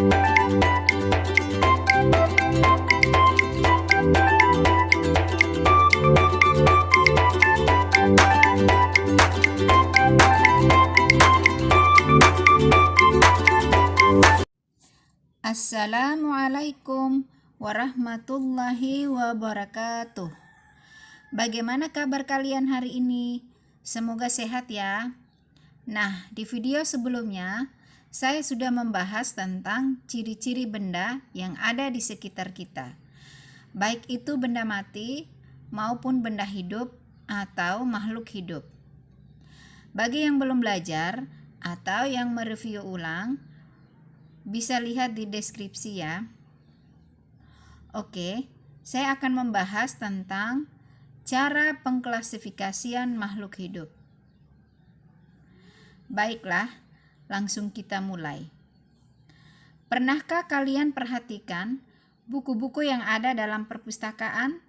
Assalamualaikum warahmatullahi wabarakatuh. Bagaimana kabar kalian hari ini? Semoga sehat ya. Nah, di video sebelumnya saya sudah membahas tentang ciri-ciri benda yang ada di sekitar kita. Baik itu benda mati maupun benda hidup atau makhluk hidup. Bagi yang belum belajar atau yang mereview ulang, bisa lihat di deskripsi ya. Oke, saya akan membahas tentang cara pengklasifikasian makhluk hidup. Baiklah, langsung kita mulai. Pernahkah kalian perhatikan buku-buku yang ada dalam perpustakaan?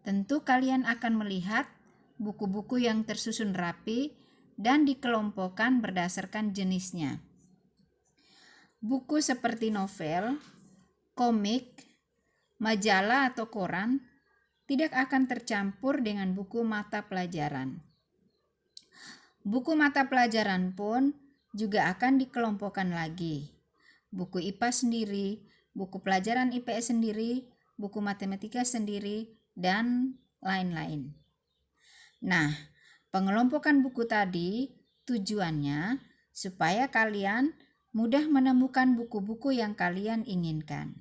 Tentu kalian akan melihat buku-buku yang tersusun rapi dan dikelompokkan berdasarkan jenisnya. Buku seperti novel, komik, majalah atau koran tidak akan tercampur dengan buku mata pelajaran. Buku mata pelajaran pun juga akan dikelompokkan lagi. Buku IPA sendiri, buku pelajaran IPS sendiri, buku matematika sendiri, dan lain-lain. Nah, pengelompokan buku tadi tujuannya supaya kalian mudah menemukan buku-buku yang kalian inginkan.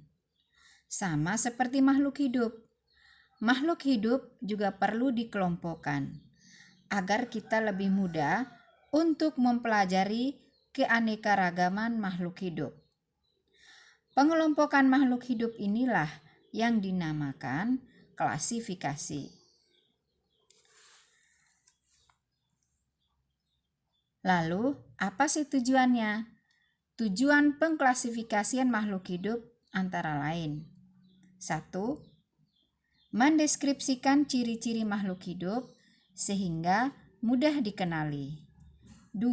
Sama seperti makhluk hidup. Makhluk hidup juga perlu dikelompokkan agar kita lebih mudah untuk mempelajari keanekaragaman makhluk hidup. Pengelompokan makhluk hidup inilah yang dinamakan klasifikasi. Lalu, apa sih tujuannya? Tujuan pengklasifikasian makhluk hidup antara lain: 1. Mendeskripsikan ciri-ciri makhluk hidup sehingga mudah dikenali. 2.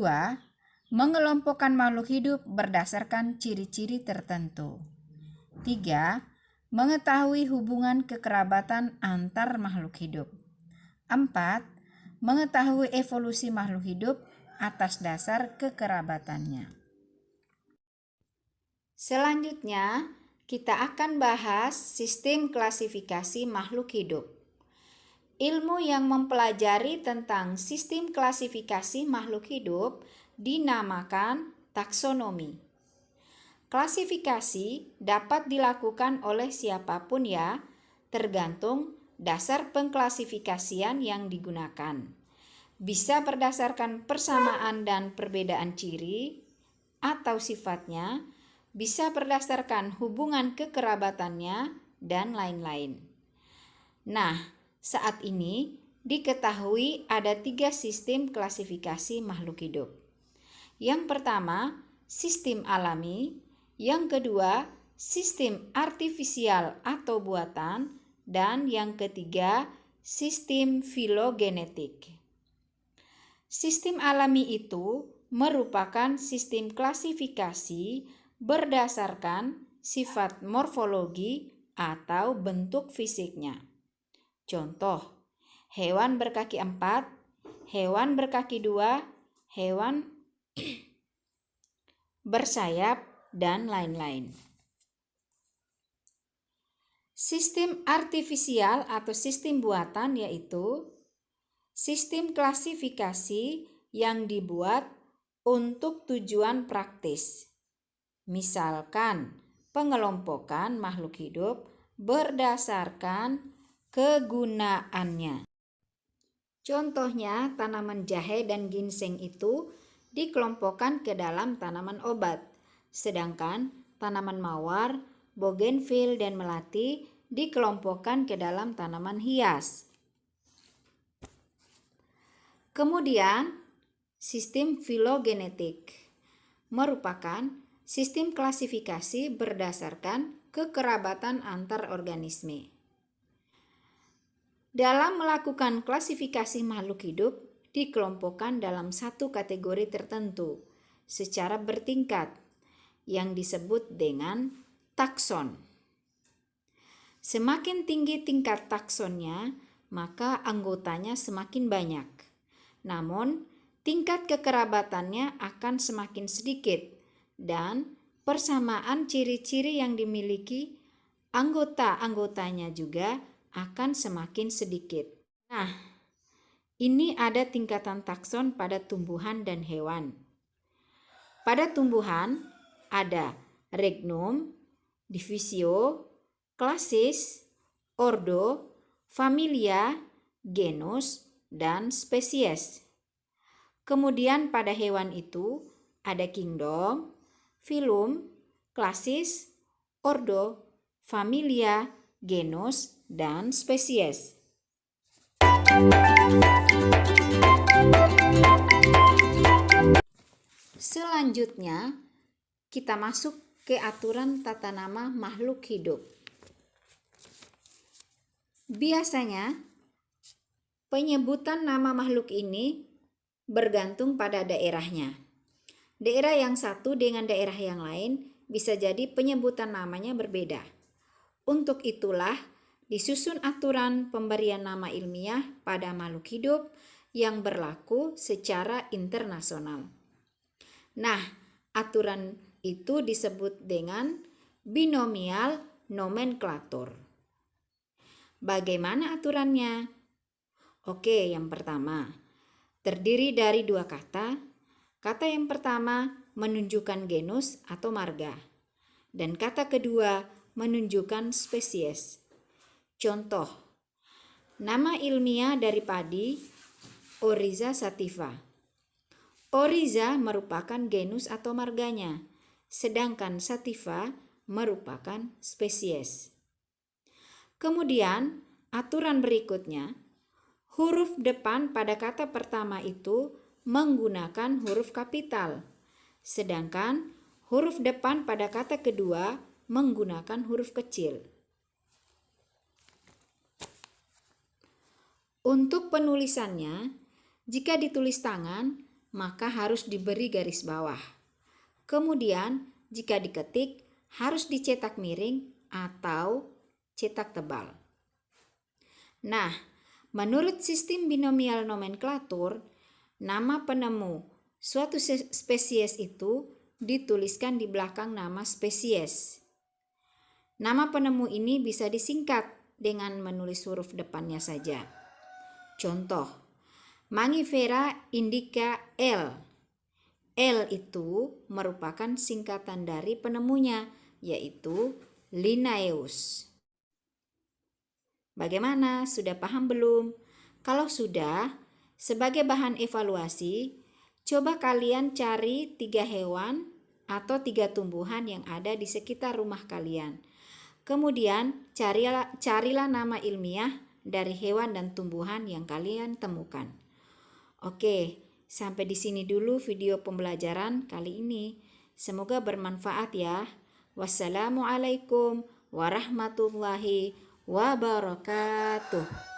Mengelompokkan makhluk hidup berdasarkan ciri-ciri tertentu. 3. Mengetahui hubungan kekerabatan antar makhluk hidup. 4. Mengetahui evolusi makhluk hidup atas dasar kekerabatannya. Selanjutnya, kita akan bahas sistem klasifikasi makhluk hidup. Ilmu yang mempelajari tentang sistem klasifikasi makhluk hidup dinamakan taksonomi. Klasifikasi dapat dilakukan oleh siapapun ya, tergantung dasar pengklasifikasian yang digunakan. Bisa berdasarkan persamaan dan perbedaan ciri atau sifatnya, bisa berdasarkan hubungan kekerabatannya, dan lain-lain. Nah, saat ini diketahui ada 3 sistem klasifikasi makhluk hidup. Yang pertama, sistem alami. Yang kedua, sistem artifisial atau buatan. Dan yang ketiga, sistem filogenetik. Sistem alami itu merupakan sistem klasifikasi berdasarkan sifat morfologi atau bentuk fisiknya. Contoh, hewan berkaki 4, hewan berkaki 2, hewan bersayap, dan lain-lain. Sistem artifisial atau sistem buatan yaitu sistem klasifikasi yang dibuat untuk tujuan praktis. Misalkan, pengelompokan makhluk hidup berdasarkan kegunaannya. Contohnya, tanaman jahe dan ginseng itu dikelompokkan ke dalam tanaman obat, sedangkan tanaman mawar, bougainville, dan melati dikelompokkan ke dalam tanaman hias. Kemudian, sistem filogenetik merupakan sistem klasifikasi berdasarkan kekerabatan antar organisme. Dalam melakukan klasifikasi makhluk hidup, dikelompokkan dalam satu kategori tertentu secara bertingkat, yang disebut dengan takson. Semakin tinggi tingkat taksonnya, maka anggotanya semakin banyak. Namun, tingkat kekerabatannya akan semakin sedikit dan persamaan ciri-ciri yang dimiliki anggota-anggotanya juga akan semakin sedikit. Nah, ini ada tingkatan takson pada tumbuhan dan hewan. Pada tumbuhan ada regnum, divisio, klasis, ordo, familia, genus, dan spesies. Kemudian pada hewan itu ada kingdom, filum, klasis, ordo, familia, genus, dan spesies. Selanjutnya, kita masuk ke aturan tata nama makhluk hidup. Biasanya, penyebutan nama makhluk ini bergantung pada daerahnya. Daerah yang satu dengan daerah yang lain bisa jadi penyebutan namanya berbeda. Untuk itulah disusun aturan pemberian nama ilmiah pada makhluk hidup yang berlaku secara internasional. Nah, aturan itu disebut dengan binomial nomenklatur. Bagaimana aturannya? Oke, yang pertama, terdiri dari dua kata. Kata yang pertama menunjukkan genus atau marga, dan kata kedua menunjukkan spesies. Contoh, nama ilmiah dari padi, Oryza sativa. Oryza merupakan genus atau marganya, sedangkan sativa merupakan spesies. Kemudian, aturan berikutnya, huruf depan pada kata pertama itu menggunakan huruf kapital, sedangkan huruf depan pada kata kedua menggunakan huruf kecil. Untuk penulisannya, jika ditulis tangan, maka harus diberi garis bawah. Kemudian, jika diketik, harus dicetak miring atau cetak tebal. Nah, menurut sistem binomial nomenklatur, nama penemu suatu spesies itu dituliskan di belakang nama spesies. Nama penemu ini bisa disingkat dengan menulis huruf depannya saja. Contoh, Mangifera indica L. L itu merupakan singkatan dari penemunya, yaitu Linnaeus. Bagaimana? Sudah paham belum? Kalau sudah, sebagai bahan evaluasi, coba kalian cari 3 hewan atau 3 tumbuhan yang ada di sekitar rumah kalian. Kemudian carilah nama ilmiah dari hewan dan tumbuhan yang kalian temukan. Oke, sampai di sini dulu video pembelajaran kali ini. Semoga bermanfaat ya. Wassalamualaikum warahmatullahi wabarakatuh.